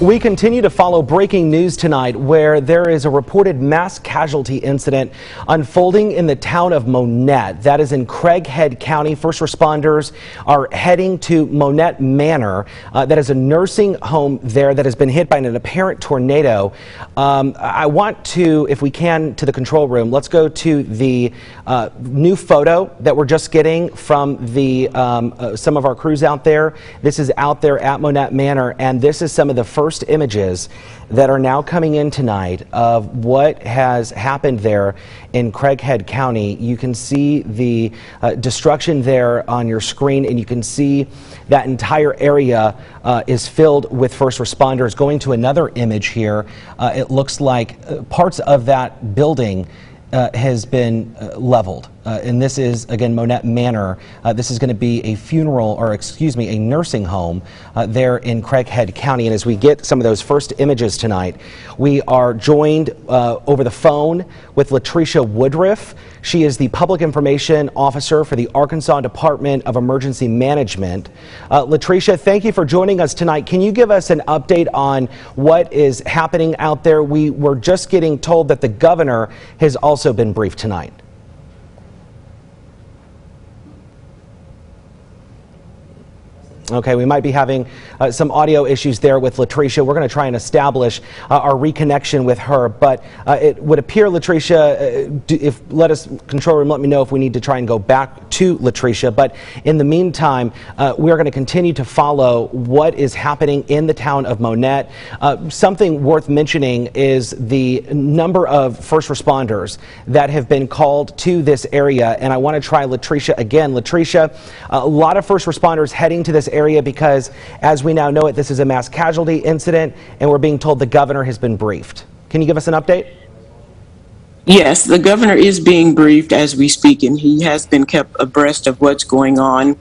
We continue to follow breaking news tonight where there is a reported mass casualty incident unfolding in the town of Monette. That is in Craighead County. First responders are heading to Monette Manor. That is a nursing home there that has been hit by an apparent tornado. I want to, if we can, to the control room. Let's go to the new photo that we're just getting from the some of our crews out there. This is out there at Monette Manor, and this is some of the first images that are now coming in tonight of what has happened there in Craighead County. You can see the destruction there on your screen, and you can see that entire area is filled with first responders. Going to another image here, it looks like parts of that building has been leveled. And this is, again, Monette Manor. This is going to be a funeral, or excuse me, a nursing home there in Craighead County. And as we get some of those first images tonight, we are joined over the phone with Latresha Woodruff. She is the Public Information Officer for the Arkansas Department of Emergency Management. Latresha, thank you for joining us tonight. Can you give us an update on what is happening out there? We were just getting told that the governor has also been briefed tonight. Okay, we might be having some audio issues there with Latresha. We're going to try and establish our reconnection with her, but it would appear, Latresha, let us, control room, let me know if we need to try and go back to Latresha. But in the meantime, we are going to continue to follow what is happening in the town of Monette. Something worth mentioning is the number of first responders that have been called to this area, and I want to try Latresha again. Latresha, a lot of first responders heading to this area because, as we now know it, this is a mass casualty incident, and we're being told the governor has been briefed. Can you give us an update? Yes, the governor is being briefed as we speak, and he has been kept abreast of what's going on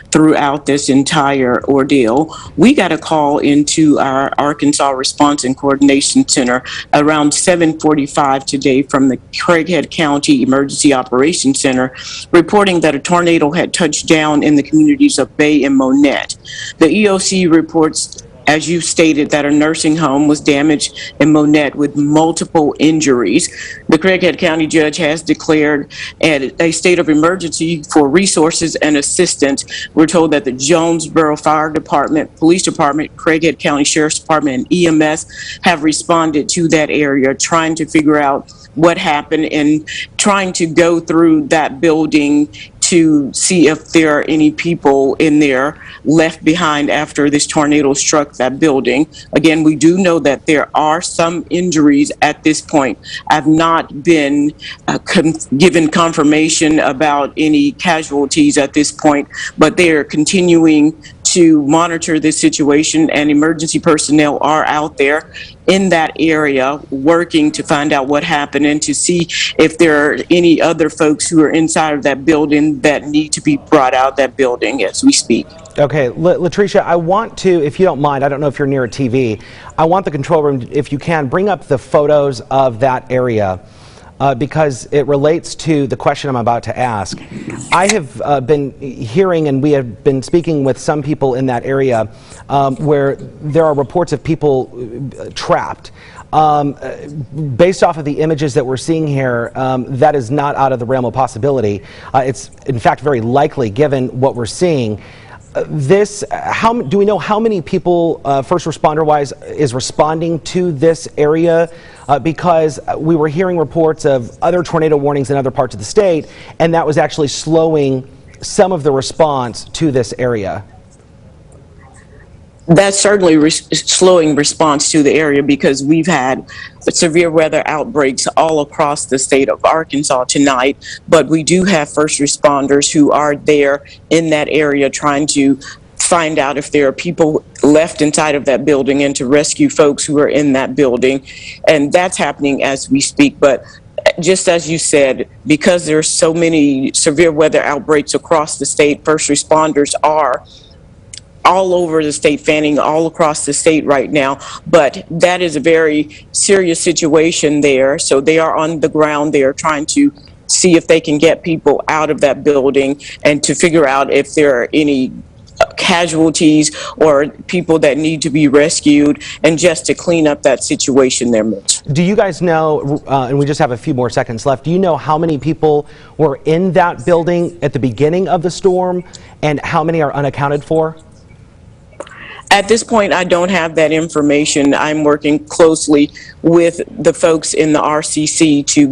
throughout this entire ordeal. We got a call into our Arkansas Response and Coordination Center around 7:45 today from the Craighead County Emergency Operations Center, reporting that a tornado had touched down in the communities of Bay and Monette. The EOC reports, as you stated, that a nursing home was damaged in Monette with multiple injuries. The Craighead County judge has declared a state of emergency for resources and assistance. We're told that the Jonesboro Fire Department, Police Department, Craighead County Sheriff's Department, and EMS have responded to that area, trying to figure out what happened and trying to go through that building to see if there are any people in there left behind after this tornado struck that building. Again, we do know that there are some injuries at this point. I've not been given confirmation about any casualties at this point, but they are continuing to monitor this situation, and emergency personnel are out there in that area working to find out what happened and to see if there are any other folks who are inside of that building that need to be brought out of that building as we speak. Okay, Latresha, I want to, if you don't mind, I don't know if you're near a TV, I want the control room, if you can, bring up the photos of that area. Because it relates to the question I'm about to ask. I have been hearing, and we have been speaking with some people in that area where there are reports of people trapped. Based off of the images that we're seeing here, that is not out of the realm of possibility. It's in fact very likely given what we're seeing. Do we know how many people, first responder wise, is responding to this area? Because we were hearing reports of other tornado warnings in other parts of the state, and that was actually slowing some of the response to this area. That's certainly slowing response to the area because we've had severe weather outbreaks all across the state of Arkansas tonight, but we do have first responders who are there in that area trying to find out if there are people left inside of that building and to rescue folks who are in that building. And that's happening as we speak. But just as you said, because there's so many severe weather outbreaks across the state, first responders are all over the state, fanning all across the state right now. But that is a very serious situation there. So they are on the ground. They are trying to see if they can get people out of that building and to figure out if there are any casualties or people that need to be rescued, and just to clean up that situation there, Mitch. Do you guys know, and we just have a few more seconds left, do you know how many people were in that building at the beginning of the storm and how many are unaccounted for? At this point, I don't have that information. I'm working closely with the folks in the RCC to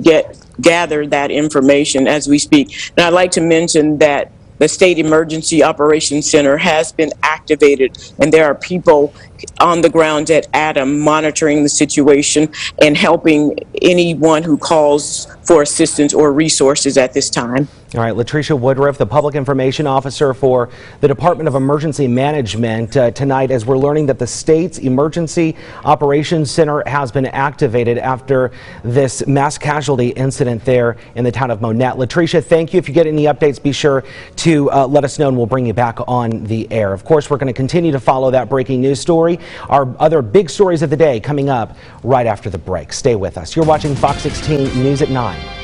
gather that information as we speak. And I'd like to mention that the State Emergency Operations Center has been activated, and there are people on the ground at Adam monitoring the situation and helping anyone who calls for assistance or resources at this time. All right, Latresha Woodruff, the Public Information Officer for the Department of Emergency Management, tonight as we're learning that the state's Emergency Operations Center has been activated after this mass casualty incident there in the town of Monette. Latresha, thank you. If you get any updates, be sure to let us know and we'll bring you back on the air. Of course, we're going to continue to follow that breaking news story. Our other big stories of the day coming up right after the break. Stay with us. You're watching Fox 16 News at 9.